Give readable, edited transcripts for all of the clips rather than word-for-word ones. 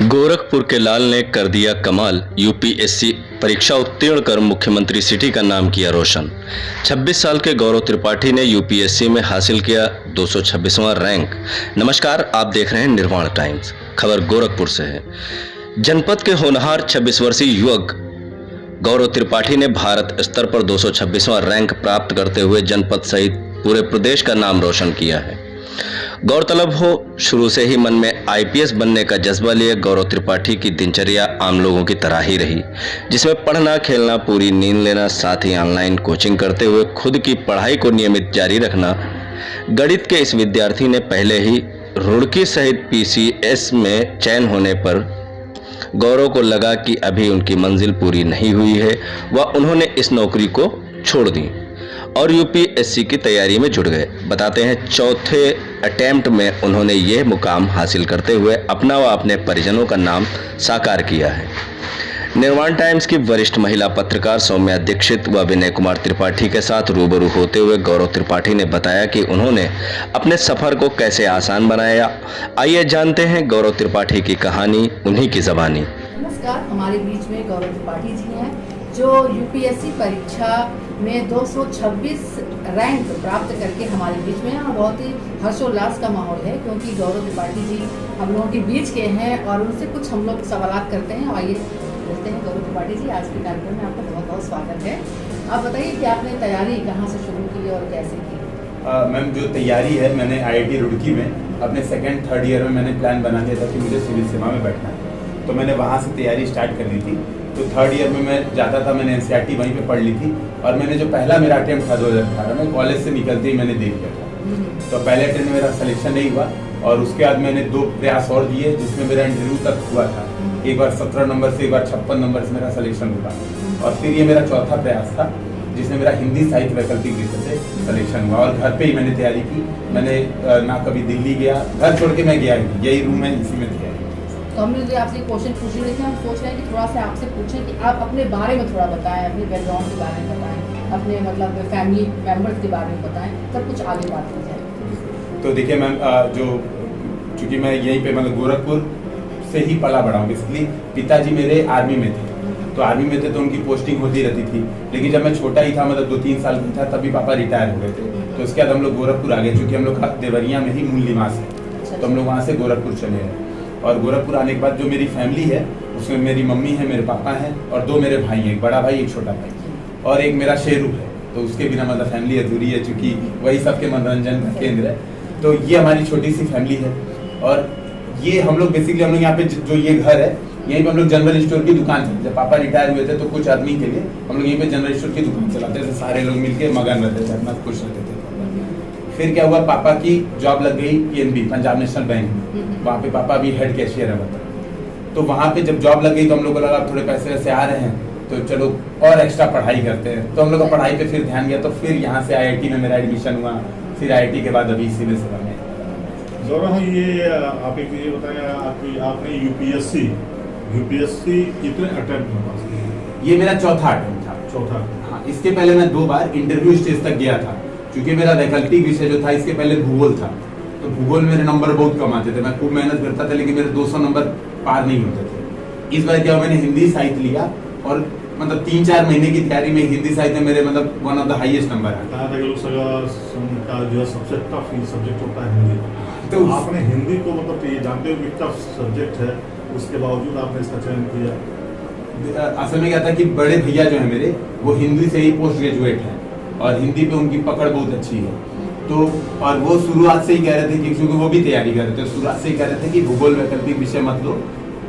गोरखपुर के लाल ने कर दिया कमाल। यूपीएससी परीक्षा उत्तीर्ण कर मुख्यमंत्री सिटी का नाम किया रोशन। 26 साल के गौरव त्रिपाठी ने यूपीएससी में हासिल किया 226वां रैंक। नमस्कार, आप देख रहे हैं निर्माण टाइम्स। खबर गोरखपुर से है। जनपद के होनहार 26 वर्षीय युवक गौरव त्रिपाठी ने भारत स्तर पर 226वां रैंक प्राप्त करते हुए जनपद सहित पूरे प्रदेश का नाम रोशन किया है। गौरतलब हो, शुरू से ही मन में आईपीएस बनने का जज्बा लिए गौरव त्रिपाठी की दिनचर्या आम लोगों की तरह ही रही, जिसमें पढ़ना, खेलना, पूरी नींद लेना, साथ ही ऑनलाइन कोचिंग करते हुए खुद की पढ़ाई को नियमित जारी रखना। गणित के इस विद्यार्थी ने पहले ही रुड़की सहित पीसीएस में चयन होने पर गौरव को लगा कि अभी उनकी मंजिल पूरी नहीं हुई है, वह उन्होंने इस नौकरी को छोड़ दी और यूपीएससी की तैयारी में जुट गए। बताते हैं, चौथे अटेम्प्ट में उन्होंने यह मुकाम हासिल करते हुए अपना व अपने परिजनों का नाम साकार किया है। निर्माण टाइम्स की वरिष्ठ महिला पत्रकार सौम्या दीक्षित व विनय कुमार त्रिपाठी के साथ रूबरू होते हुए गौरव त्रिपाठी ने बताया कि उन्होंने अपने सफर को कैसे आसान बनाया। आइए जानते हैं गौरव त्रिपाठी की कहानी, उन्हीं की ज़बानी। नमस्कार, हमारे बीच में गौरव त्रिपाठी जी हैं जो यूपीएससी परीक्षा में 226 रैंक प्राप्त करके हमारे बीच में हैं और बहुत ही हर्षोल्लास का माहौल है क्योंकि गौरव त्रिपाठी जी हम लोगों के बीच के हैं और उनसे कुछ हम लोग सवाल करते हैं। आइए मिलते हैं। गौरव त्रिपाठी जी, आज के कार्यक्रम में आपका बहुत बहुत स्वागत है। आप बताइए कि आपने तैयारी कहाँ से शुरू की और कैसे की? मैम, जो तैयारी है, मैंने आईआईटी रुड़की में अपने सेकेंड थर्ड ईयर में मैंने प्लान बना लिया था कि मुझे सिविल सेवा में बैठना है, तो मैंने वहाँ से तैयारी स्टार्ट कर ली थी। तो थर्ड ईयर में मैं जाता था, मैंने एनसीईआरटी वहीं पे पढ़ ली थी और मैंने जो पहला मेरा अटेम्प्ट था 2018 में, कॉलेज से निकलते ही मैंने दे दिया था। तो पहले अटेम्प्ट में मेरा सिलेक्शन नहीं हुआ और उसके बाद मैंने 2 प्रयास और दिए जिसमें मेरा इंटरव्यू तक हुआ था। एक बार 17 नंबर से, एक बार 56 नंबर से मेरा सिलेक्शन हुआ और फिर ये मेरा चौथा प्रयास था जिसमें मेरा हिंदी साहित्य वैकल्पिक विषय से सिलेक्शन हुआ और घर पे ही मैंने तैयारी की। मैंने ना कभी दिल्ली गया, घर छोड़ के मैं गया ही, यही रूम है, इसी में तैयारी। तो हमने जो आपसे क्वेश्चन पूछ रहे थे, हम सोच रहे हैं कि थोड़ा सा आपसे पूछें कि आप अपने बारे में थोड़ा बताएं, अपने बैकग्राउंड के बारे में बताएं, अपने मतलब फैमिली मेम्बर्स के बारे में बताएं, तब कुछ आगे बात हो जाए। तो देखिए मैम, जो चूँकि मैं यहीं पे मतलब गोरखपुर से ही पला बड़ा हूँ। बेसिकली पिताजी मेरे आर्मी में थे, तो आर्मी में थे तो उनकी पोस्टिंग होती रहती थी। लेकिन जब मैं छोटा ही था, मतलब 2-3 साल का था, तभी पापा रिटायर हो गए थे। तो उसके बाद हम लोग गोरखपुर आ गए, चूँकि हम लोग का देवरिया में ही मूल निवास है, तो हम लोग वहाँ से गोरखपुर चले गए। और गोरखपुर आने के बाद जो मेरी फैमिली है उसमें मेरी मम्मी है, मेरे पापा हैं और 2 मेरे भाई हैं, एक बड़ा भाई, एक छोटा भाई और एक मेरा शेरू है। तो उसके बिना मतलब फैमिली अधूरी है, चूँकि वही सबके मनोरंजन का केंद्र है। तो ये हमारी छोटी सी फैमिली है और ये हम लोग बेसिकली हम लोग यहाँ पे जो ये घर है, यहीं पे हम लोग जनरल स्टोर की दुकान चलाते। जब पापा रिटायर हुए थे तो कुछ आदमी के लिए हम लोग यहीं पे जनरल स्टोर की दुकान चलाते थे, सारे लोग मिलके मगन रहते थे, अपना खुश रहते थे। फिर क्या हुआ, पापा की जॉब लग गई पीएनबी, पंजाब नेशनल बैंक में। वहाँ पे पापा भी हेड कैशियर है मतलब। तो वहाँ पे जब जॉब लग गई तो हम लोग को लगा थोड़े पैसे वैसे आ रहे हैं तो चलो और एक्स्ट्रा पढ़ाई करते हैं। तो हम लोग का पढ़ाई पे फिर ध्यान गया, तो फिर यहाँ से आईआईटी में मेरा एडमिशन हुआ। फिर आईआईटी के बाद अभी सिविल सेवा में। गौरव, ये आप एक ये बताएं, आपने यूपीएससी कितने अटेम्प्ट में पास किया? ये मेरा चौथा अटेम्प्ट था। चौथा? हाँ, इसके पहले मैं 2 बार इंटरव्यू स्टेज तक गया था, क्योंकि मेरा वैकल्पिक विषय जो था इसके पहले भूगोल था। तो भूगोल मेरे नंबर बहुत कम आते थे, मैं खूब मेहनत करता था लेकिन मेरे 200 नंबर पार नहीं होते थे। इस बार क्या, मैंने हिंदी साहित्य लिया और मतलब 3-4 महीने की तैयारी में हिंदी साहित्य में मेरे मतलब 1 ऑफ द हाईएस्ट नंबर है। कहा था कि लोग का जो सबसे टफ सब्जेक्ट होता है हिंदी, तो आपने हिंदी को मतलब ये जानते हो कि टफ सब्जेक्ट है, उसके बावजूद आपने इसका चयन किया। असल में क्या था कि बड़े भैया जो है मेरे, वो हिंदी से ही पोस्ट ग्रेजुएट हैं और हिंदी पे उनकी पकड़ बहुत अच्छी है। तो और वो शुरुआत से ही कह रहे थे कि, क्योंकि वो भी तैयारी कर रहे थे, शुरुआत से ही कह रहे थे कि भूगोल वैकल्पिक विषय मत लो,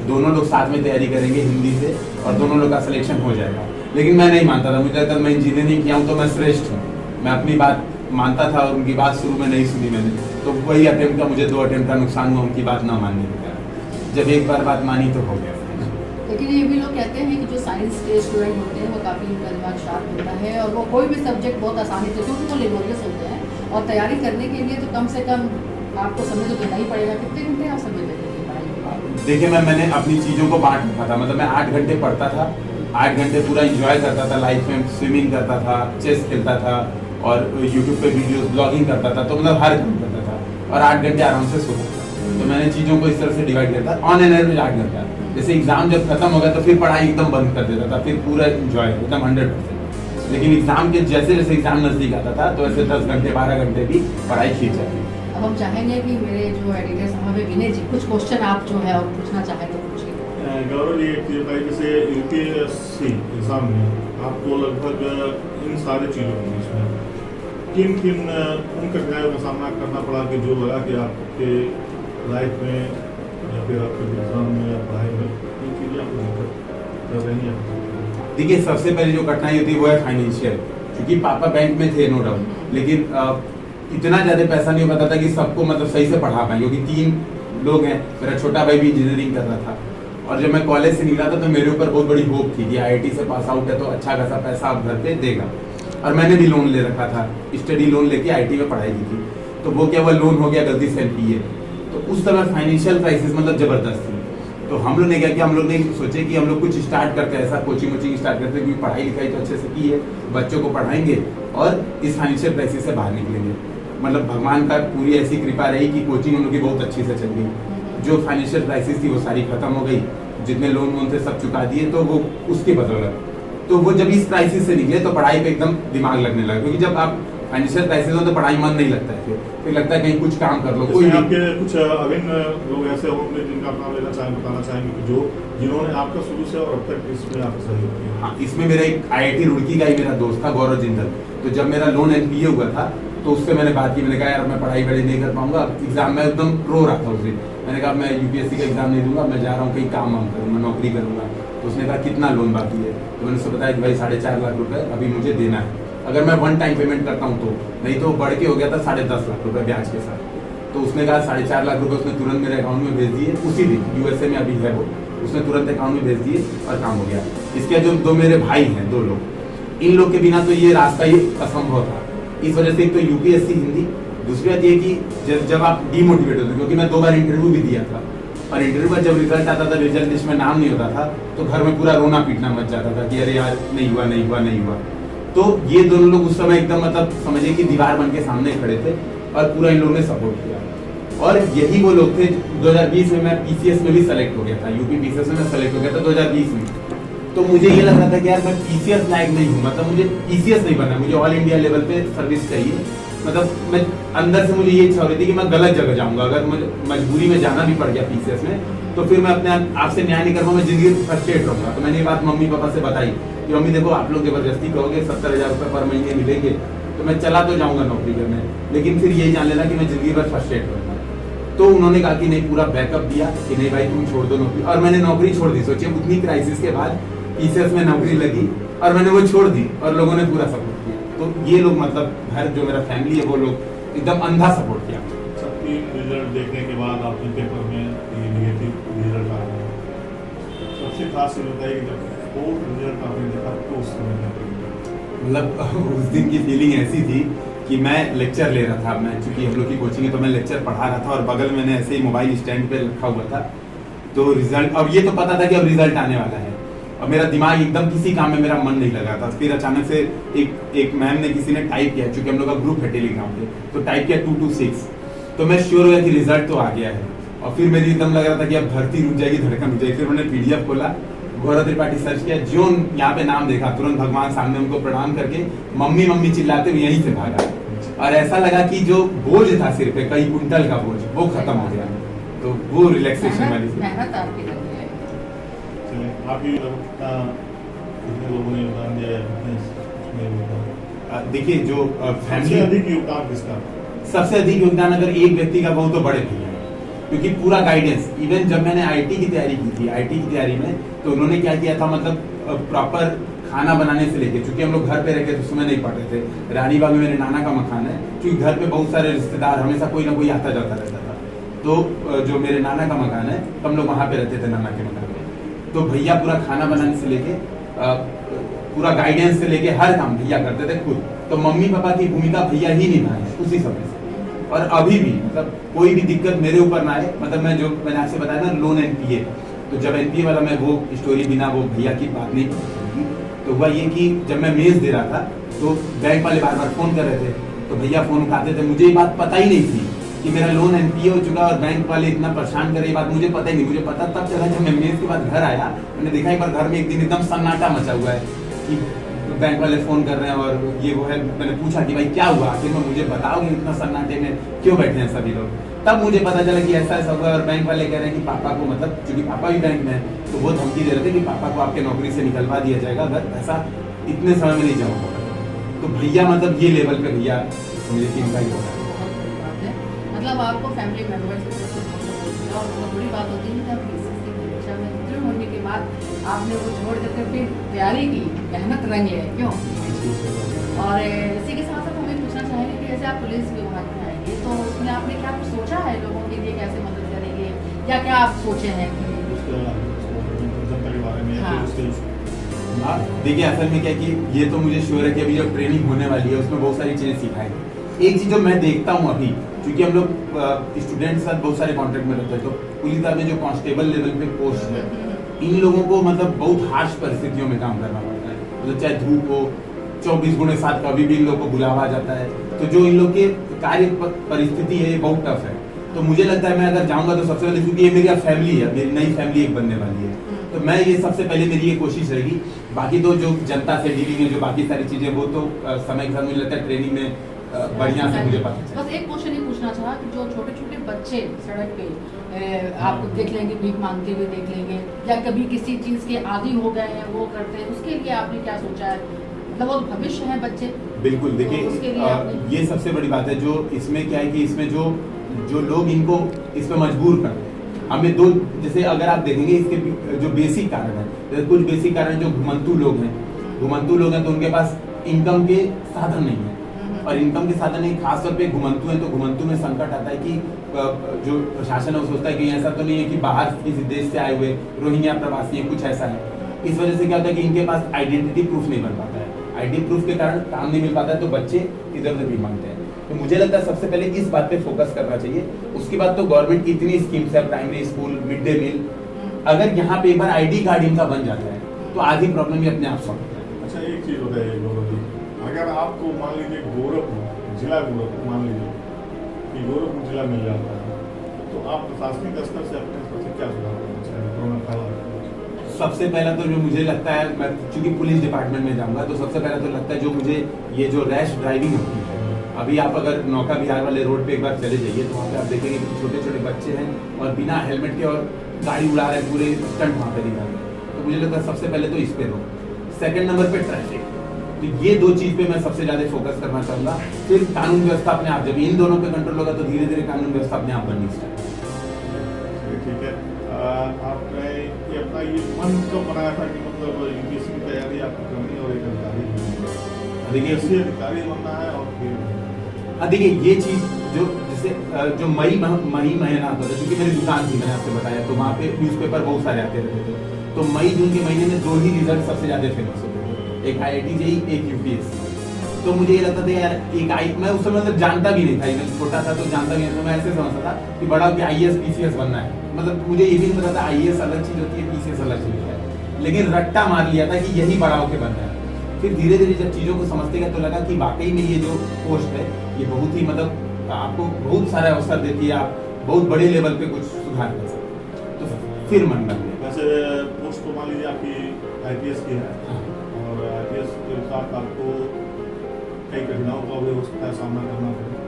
दोनों लोग साथ में तैयारी करेंगे हिंदी से और दोनों लोग का सिलेक्शन हो जाएगा। लेकिन मैं नहीं मानता था, मुझे लगता मैं इंजीनियरिंग किया हूँ तो मैं श्रेष्ठ हूँ, मैं अपनी बात मानता था और उनकी बात शुरू में नहीं सुनी मैंने। तो वही अटेम्प्ट का मुझे 2 अटेम्प्ट का नुकसान हुआ उनकी बात ना मानने के कारण। जब एक बार बात मानी तो हो गया। लेकिन ये भी लोग कहते हैं कि जो साइंस के स्टूडेंट होते हैं वो काफ़ी उनका दिमाग शार्प होता है और वो कोई भी सब्जेक्ट बहुत आसानी से, क्योंकि वो लेबोरियस होते हैं और तैयारी करने के लिए तो कम से कम आपको समय तो देना ही पड़ेगा। कितने घंटे आप समय देते थे? देखिए मैंने अपनी चीज़ों को बांट रखा था, मतलब मैं 8 घंटे पढ़ता था, 8 घंटे पूरा इंजॉय करता था लाइफ में, स्विमिंग करता था, चेस खेलता था और यूट्यूब पे वीडियोस ब्लॉगिंग करता था, तो मतलब हर काम करता था और 8 घंटे आराम से सोता था। तो मैंने चीज़ों को इस तरह से डिवाइड किया था, ऑन एंड एयर में याद करता था। जैसे एग्जाम जब खत्म हो गया तो फिर पढ़ाई एकदम बंद कर देता था, फिर पूरा इंजॉय एकदम 100%। लेकिन एग्जाम के जैसे जैसे एग्जाम नजदीक आता था तो ऐसे 10 घंटे 12 घंटे भी पढ़ाई खींच जाती। अब हम चाहेंगे कि मेरे जो एडिटर साहब है विनय जी, कुछ क्वेश्चन आप जो है और पूछना चाहें तो पूछिए। गौरव जी, एक चीज़ बताइए, जैसे यूपीएससी एग्जाम में आपको लगभग इन सारे चीज़ों के बीच में किन किन उन कठिनाइयों का सामना करना पड़ा कि जो लगा कि आपके लाइफ में या फिर आपके एग्जाम में या पढ़ाई में इन चीज़ें आपको दिक्कत कर रही हैं? देखिए, सबसे पहले जो कठिनाई होती है वो है फाइनेंशियल, क्योंकि पापा बैंक में थे नो डाउट, लेकिन इतना ज़्यादा पैसा नहीं पता था कि सबको मतलब सही से पढ़ा पाए, क्योंकि 3 लोग हैं, मेरा छोटा भाई भी इंजीनियरिंग कर रहा था। और जब मैं कॉलेज से निकला था तो मेरे ऊपर बहुत बड़ी होप थी कि IIT से पास आउट है तो अच्छा खासा पैसा आप घर पे देगा, और मैंने भी लोन ले रखा था, स्टडी लोन लेके IIT में पढ़ाई की थी। तो वो क्या हुआ, लोन हो गया गलती से NPA। तो उस समय फाइनेंशियल क्राइसिस मतलब जबरदस्त थी। तो हम लोग ने क्या किया, हम लोग ने सोचे कि हम लोग कुछ स्टार्ट करते हैं, ऐसा कोचिंग स्टार्ट करते हैं, क्योंकि पढ़ाई लिखाई तो अच्छे से की है, बच्चों को पढ़ाएंगे और इस फाइनेंशियल क्राइसिस से बाहर निकलेंगे। मतलब भगवान का पूरी ऐसी कृपा रही कि कोचिंग उन लोग की बहुत अच्छी से चल गई। जो फाइनेंशियल क्राइसिस थी वो सारी खत्म हो गई, जितने लोन वोन थे सब चुका दिए, तो वो उसके बदौलत। तो वो जब इस क्राइसिस से निकले तो पढ़ाई पे एकदम दिमाग लगने लगा, क्योंकि जब आप फाइनेंशियल क्राइसिस हो तो पढ़ाई मन नहीं लगता है, फिर लगता है कहीं कुछ काम कर लो। कोई आपके कुछ अभिन्न लोग ऐसे होंगे जिनका नाम लेना चाहें, बताना चाहेंगे कि जिन्होंने आपका शुरू से और अब तक इसमें आपको सहयोग किया? हाँ, इसमें मेरा एक IIT रुड़की का ही मेरा दोस्त था, गौरव जिंदल। तो जब मेरा लोन NPA हुआ था तो उससे मैंने बात की, मैंने कहा यार मैं पढ़ाई नहीं कर पाऊंगा, एग्जाम में एकदम रो रहा था उस दिन। मैंने कहा मैं UPSC का एग्जाम नहीं दूंगा, मैं जा रहा हूँ कहीं काम वाम करूँगा, नौकरी करूँगा। तो उसने कहा कितना लोन बाकी है? तो मैंने उसको बताया कि भाई 4.5 लाख रुपए अभी मुझे देना है, अगर मैं 1 टाइम पेमेंट करता हूँ तो, नहीं तो बढ़ के हो गया था 10.5 लाख रुपए ब्याज के साथ। तो उसने कहा 4.5 लाख रुपए उसने तुरंत मेरे अकाउंट में भेज दिए, उसी दिन, USA में अभी है वो, उसने तुरंत अकाउंट में भेज दिए और काम हो गया। इसके जो 2 मेरे भाई हैं, 2 लोग, इन लोग के बिना तो ये रास्ता ही असंभव था। इस वजह से एक तो UPSC हिंदी, दूसरी बात ये कि जब आप डिमोटिवेट होते, क्योंकि मैं 2 बार इंटरव्यू भी दिया था, और इंटरव्यू का जब रिजल्ट आता था, रिजल्ट लिस्ट में नाम नहीं होता था, तो घर में पूरा रोना पीटना मच जाता था कि अरे यार नहीं हुआ। तो ये दोनों लोग उस समय एकदम मतलब समझिए कि दीवार बन के सामने खड़े थे, और पूरा इन लोगों ने सपोर्ट किया। और यही वो लोग थे, 2020 में मैं PCS में भी सेलेक्ट हो गया था, UP PCS में मैं सेलेक्ट हो गया था 2020 में। तो मुझे ये लग रहा था कि यार मैं PCS लायक नहीं हूँ, मतलब मुझे PCS नहीं बनना, मुझे ऑल इंडिया लेवल पे सर्विस चाहिए। मतलब मैं अंदर से मुझे ये इच्छा हो रही थी कि मैं गलत जगह जाऊंगा, अगर मुझे मजबूरी में जाना भी पड़ गया PCS में, तो फिर मैं अपने आप से न्याय नहीं कर पाऊंगा, मैं जिंदगी फ्रस्ट्रेट रहूंगा। तो मैंने ये बात मम्मी पापा से बताई कि मम्मी देखो आप लोग जबरदस्ती कहोगे 70,000 रुपये पर महीने मिलेंगे, तो मैं चला तो जाऊंगा नौकरी करने, लेकिन फिर यही जान लेना कि मैं जिंदगी भर फ्रस्ट्रेट रहूंगा। तो उन्होंने कहा कि नहीं, पूरा बैकअप दिया कि नहीं भाई तुम छोड़ दो नौकरी, और मैंने नौकरी छोड़ दी। सोचिए उतनी क्राइसिस के बाद PCS में नौकरी लगी और मैंने वो छोड़ दी, और लोगों ने पूरा सपोर्ट किया। तो ये लोग मतलब घर जो मेरा फैमिली है वो लोग एकदम अंधा सपोर्ट किया। सबकी रिजल्ट देखने के बाद आपके पेपर में ये नेगेटिव रिजल्ट आ गया, सबसे खास ये बताइए कि जब वो रिजल्ट आपने देखा तो उस समय मतलब उस दिन की फीलिंग ऐसी थी कि मैं लेक्चर ले रहा था, मैं चूंकि हम लोग की कोचिंग है तो मैं लेक्चर पढ़ा रहा था, और बगल में मैंने ऐसे ही मोबाइल स्टैंड पे रखा हुआ था। तो रिजल्ट, अब ये तो पता था कि अब रिजल्ट आने वाला है, और मेरा दिमाग एकदम किसी काम में मेरा मन नहीं लगा था। फिर अचानक से एक मैम ने, किसी ने टाइप किया, चूंकि हम लोग का ग्रुप है टेलीग्राम पे, तो टाइप किया 226, तो मैं श्योर हो गया कि रिजल्ट तो आ गया है। और फिर मेरी एकदम लग रहा था कि अब धरती रुक जाएगी, धड़कन रुक जाएगी। फिर मैंने PDF खोला, गौरव त्रिपाठी सर्च किया, जो यहाँ पे नाम देखा तुरंत भगवान सामने उनको प्रणाम करके मम्मी चिल्लाते हुए यहीं से भागा, और ऐसा लगा कि जो बोझ था सिर पे, कई कुंटल का बोझ, वो खत्म हो गया। तो वो रिलैक्सेशन वाली थी। मेहनत आपकी लगी है। चलिए, आपकी कितने लोगों ने योगदान दिया है? देखिए जो सबसे फैमिली, अधिक योगदान किसका? सबसे अधिक योगदान अगर एक व्यक्ति का कहूँ तो बड़े भैया, क्योंकि पूरा गाइडेंस, इवन जब मैंने IIT की तैयारी की थी, IIT की तैयारी में तो उन्होंने क्या किया था, मतलब प्रॉपर खाना बनाने से लेके, क्योंकि हम लोग घर पे रहते थे उस समय नहीं पढ़ रहे थे, रानीबाग में मेरे नाना का मकान है, क्योंकि घर पे बहुत सारे रिश्तेदार हमेशा कोई ना कोई आता जाता रहता था। तो जो मेरे नाना का मकान है, हम लोग वहाँ पे रहते थे नाना के मकान में। तो भैया पूरा खाना बनाने से लेके पूरा गाइडेंस से लेके हर काम भैया करते थे खुद। तो मम्मी पापा की भूमिका भैया ही निभाए उसी समय से, और अभी भी मतलब कोई भी दिक्कत मेरे ऊपर ना आए। मतलब मैंने आपसे बताया ना लोन NPA, तो जब NPA वाला मैं वो स्टोरी बिना वो भैया की बात नहीं की, तो हुआ ये कि जब मैं मेज दे रहा था तो बैंक वाले बार बार फोन कर रहे थे, तो भैया फोन उठाते थे। मुझे ये बात पता ही नहीं थी कि मेरा लोन एनपीए हो चुका और बैंक वाले इतना परेशान करे, ये बात मुझे पता ही नहीं। मुझे पता तब चला जब मैं मेंस के बाद घर आया, मैंने देखा एक बार घर में एक दिन एकदम सन्नाटा मचा हुआ है कि बैंक वाले फोन कर रहे हैं और ये वो है। मैंने पूछा कि भाई क्या हुआ, आखिर में मुझे बताओगे इतना सन्नाटे में क्यों बैठे हैं सभी लोग। तब मुझे पता चला कि ऐसा ऐसा हुआ और बैंक वाले कह रहे हैं कि पापा को, मतलब चूंकि पापा भी बैंक में है तो वो धमकी दे रहे थे कि पापा को आपके नौकरी से निकलवा दिया जाएगा अगर ऐसा इतने समय में नहीं जमा होगा। तो भैया मतलब ये लेवल पे भैया मुझे चिंता ही हो रहा है। मतलब आपको फैमिली मेंबर्स और बहुत बड़ी बात होती है जब बीसीसी की परीक्षा में उत्तीर्ण होने के बाद आपने वो छोड़ करके फिर तैयारी की, मेहनत रंग है क्यों। और इसी के साथ साथ हमें पूछना चाहेंगे कि जैसे आप पुलिस विभाग में आएंगे तो उसमें आपने क्या कुछ सोचा है, लोगों के लिए कैसे मदद करेंगे या क्या आप सोचे हैं कि हाँ देखिए, असल में क्या है कि ये तो मुझे श्योर है कि अभी जो ट्रेनिंग होने वाली है उसमें बहुत सारी चीजें सिखाएंगे। एक चीज जो मैं देखता हूँ अभी, क्योंकि हम लोग स्टूडेंट के साथ बहुत सारे कॉन्टेक्ट में रहते हैं, तो पुलिस में जो कांस्टेबल लेवल पे पोस्ट है, इन लोगों को मतलब बहुत हार्श परिस्थितियों में काम करना पड़ता है। मतलब चाहे धूप हो, 24/7 कभी भी इन लोग को बुलावा जाता है, तो जो इन लोग के कार्य परिस्थिति है ये बहुत टफ है। तो मुझे लगता है मैं अगर जाऊंगा तो सबसे पहले, क्योंकि ये मेरी फैमिली है, मेरी नई फैमिली एक बनने वाली है, तो मैं ये सबसे पहले मेरी ये कोशिश रहेगी। बाकी तो जो जनता से डीलिंग है, जो बाकी सारी चीजें, वो तो समय के साथ मुझे लगता है ट्रेनिंग में बढ़िया से मुझे पता चला। बस एक क्वेश्चन ही पूछना चाहा कि जो छोटे छोटे बच्चे सड़क पे आपको देख लेंगे, भीख मांगते हुए देख लेंगे, या कभी किसी चीज के आदी हो गए हैं वो करते हैं, उसके लिए आपने क्या सोचा है? मतलब वो भविष्य है बच्चे। बिल्कुल, देखिए ये सबसे बड़ी बात है। जो इसमें क्या है कि इसमें जो लोग इनको इस पे मजबूर करते हैं, हमें दो, जैसे अगर आप देखेंगे इसके जो बेसिक कारण है, कुछ बेसिक कारण जो घुमंतु लोग हैं तो उनके पास इनकम के साधन नहीं है, और इनकम के साधन नहीं, खासतौर पे घुमंतु है तो घुमंतु में संकट आता है कि जो प्रशासन है वो सोचता है कि ऐसा तो नहीं है कि बाहर किसी देश से आए हुए रोहिंग्या प्रवासी है, कुछ ऐसा है। इस वजह से क्या होता है कि इनके पास आइडेंटिटी प्रूफ नहीं बन पाता है, आईडी प्रूफ के कारण काम नहीं मिल पाता है, तो बच्चे इधर उधर भी मांगते हैं। तो मुझे लगता है सबसे पहले इस बात पे फोकस करना चाहिए। उसके बाद तो गवर्नमेंट की इतनी स्कीम्स है, primary school, mid day meal, अगर यहाँ पे एक बार आईडी कार्ड इनका बन जाता है तो आधी प्रॉब्लम ही अपने आप सॉल्व होता है। अच्छा, एक चीज बताइए गौरव जी, अगर आपको मान लीजिए गोरखपुर जिला, गोरखपुर मान लीजिए कि गोरखपुर जिला मिल जाता है, तो आप प्रशासनिक स्तर से अपने स्तर से क्या सुधार करना चाहेंगे? सबसे पहला तो जो मुझे लगता है, मैं चूंकि पुलिस डिपार्टमेंट में जाऊंगा, तो सबसे पहला तो लगता है जो मुझे ये जो रैश ड्राइविंग होती है, अभी आप अगर नौका विहार वाले रोड पे एक बार चले जाइए तो वहाँ पे आप देखेंगे कि छोटे छोटे बच्चे हैं और बिना हेलमेट के और गाड़ी उड़ा रहे हैं, पूरे स्टंट वहाँ पे दिखा रहे हैं। तो मुझे लगता है सबसे पहले तो इस पे रोक। सेकंड नंबर पे ट्रैफिक, तो ये दो चीज पे मैं सबसे ज्यादा फोकस करना चाहूंगा। फिर कानून व्यवस्था अपने आप, जब इन दोनों पे कंट्रोल होगा तो धीरे धीरे कानून व्यवस्था अपने आप बननी स्टार्ट। ठीक है, आपने ये अपना ये मन तो बनाया था कि मतलब यूपीएससी की तैयारी आपको करनी और एक अधिकारी बनना है, और फिर देखिए ये चीज जो जैसे जो मई महीना आता था, क्योंकि मेरी दुकान थी, मैंने आपसे बताया, तो वहाँ पे न्यूज़पेपर बहुत सारे आते रहते थे, तो मई जून के महीने में 2 ही रिजल्ट सबसे ज्यादा फेमस होते थे, एक IIT JEE, एक यूपीएससी। तो मुझे ये लगता था यार मैं उस समय मतलब जानता भी नहीं था, मैं छोटा था तो जानता भी नहीं था, मैं ऐसे समझता था कि बड़ा कि IAS PCS बनना है, मतलब मुझे ये भी नहीं पता था IAS अलग चीज होती है, PCS अलग चीज होता है, लेकिन रट्टा मार लिया था कि यही बड़ा होके बनना है। फिर धीरे धीरे जब चीजों को समझते गए तो लगा कि वाकई में ये जो पोस्ट है ये बहुत ही मतलब आपको बहुत सारे अवसर देती है, आप बहुत बड़े लेवल पे कुछ सुधार कर सकते हैं। तो फिर मन बन गया। वैसे पोस्ट तो मान लीजिए आपकी IPS की है, और IPS के साथ आपको कई घटनाओं का भी हो सकता है सामना करना पड़े,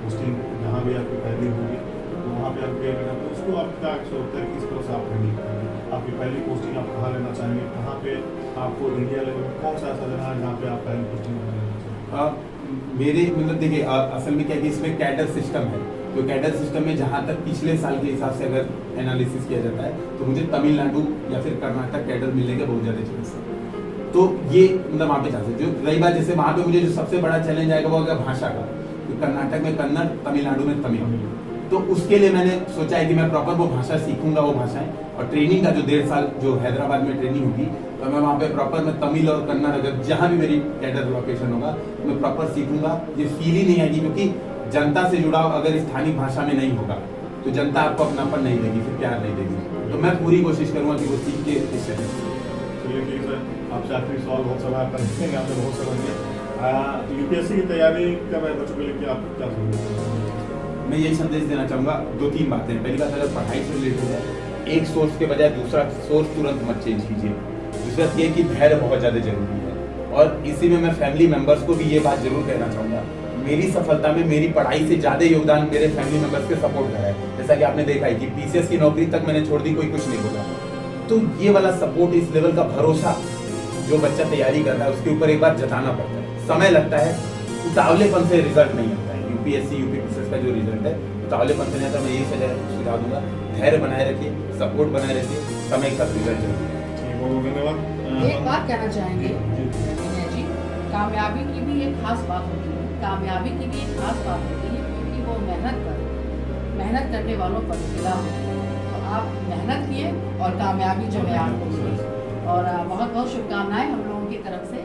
पोस्टिंग जहाँ भी आपकी पहली होगी तो वहाँ पे आपको करना पड़े, उसको आप क्या सोचते हैं किस तरह से आप हैंडल करेंगे? आपकी पहली पोस्टिंग आप कहाँ लेना चाहेंगे, कहाँ पे आपको इंडिया लेवल में कौन सा ऐसा जगह है जहाँ पे आप पहली पोस्टिंग लेना चाहेंगे? मेरे मतलब देखिए असल में क्या है कि इसमें कैडर सिस्टम है, तो कैडर सिस्टम में जहाँ तक पिछले साल के हिसाब से अगर एनालिसिस किया जाता है तो मुझे तमिलनाडु या फिर कर्नाटक कैडर मिलने के बहुत ज़्यादा चांस है। तो ये मतलब वहाँ पे चांस है। जो रही बात, जैसे वहाँ पे मुझे जो सबसे बड़ा चैलेंज आएगा वो होगा भाषा का, तो कर्नाटक में कन्नड़, तमिलनाडु में तमिल, तो उसके लिए मैंने सोचा है कि मैं प्रॉपर वो भाषा सीखूंगा, वो भाषाएं, और ट्रेनिंग का जो 1.5 साल जो हैदराबाद में ट्रेनिंग होगी तो मैं वहाँ पे प्रॉपर मैं तमिल और कन्नड़, अगर जहाँ भी मेरी कैडर लोकेशन होगा मैं प्रॉपर सीखूंगा। ये फील ही नहीं आएगी, क्योंकि जनता से जुड़ाव अगर स्थानीय भाषा में नहीं होगा तो जनता आपको अपनापन नहीं देगी, फिर प्यार नहीं देगी। तो मैं पूरी कोशिश करूंगा कि वो सीख के इस चले। चलिए ठीक है, आपसे आखिरी सवाल बहुत सारा करेंगे, आपने बहुत समझ लिया। यूपीएससी की तैयारी कर रहे बच्चों के लिए क्या आप क्या समझते हैं? मैं यही संदेश देना चाहूँगा, 2-3 बातें। पहली बात, अगर पढ़ाई से रिलेटेड है, एक सोर्स के बजाय दूसरा सोर्स तुरंत मत चेंज कीजिए। दूसरा ये कि धैर्य बहुत ज़्यादा जरूरी है। और इसी में मैं फैमिली मेंबर्स को भी ये बात जरूर कहना चाहूँगा, मेरी सफलता में मेरी पढ़ाई से ज़्यादा योगदान मेरे फैमिली मेंबर्स के सपोर्ट का है। जैसा कि आपने देखा है कि पीसीएस की नौकरी तक मैंने छोड़ दी, कोई कुछ नहीं बोला। तो ये वाला सपोर्ट, इस लेवल का भरोसा जो बच्चा तैयारी कर रहा है उसके ऊपर एक बार जताना पड़ता है। समय लगता है, उतावलेपन से रिजल्ट नहीं आता है। यूपीएससी यूपीपीसीएस का जो रिजल्ट है उतावलेपन से नहीं आता। मैं यही सुझाव दूंगा, धैर्य बनाए रखिए, सपोर्ट बनाए रखिए, समय का रिजल्ट जरूर। बहुत बहुत धन्यवाद। एक बात कहना चाहेंगे विनय जी, कामयाबी की भी एक खास बात होती है। कामयाबी की भी एक खास बात होती है क्योंकि वो मेहनत करने वालों पर मिला होती है। तो आप मेहनत किए और कामयाबी जो है आपको मिली। और बहुत बहुत शुभकामनाएं हम लोगों की तरफ से।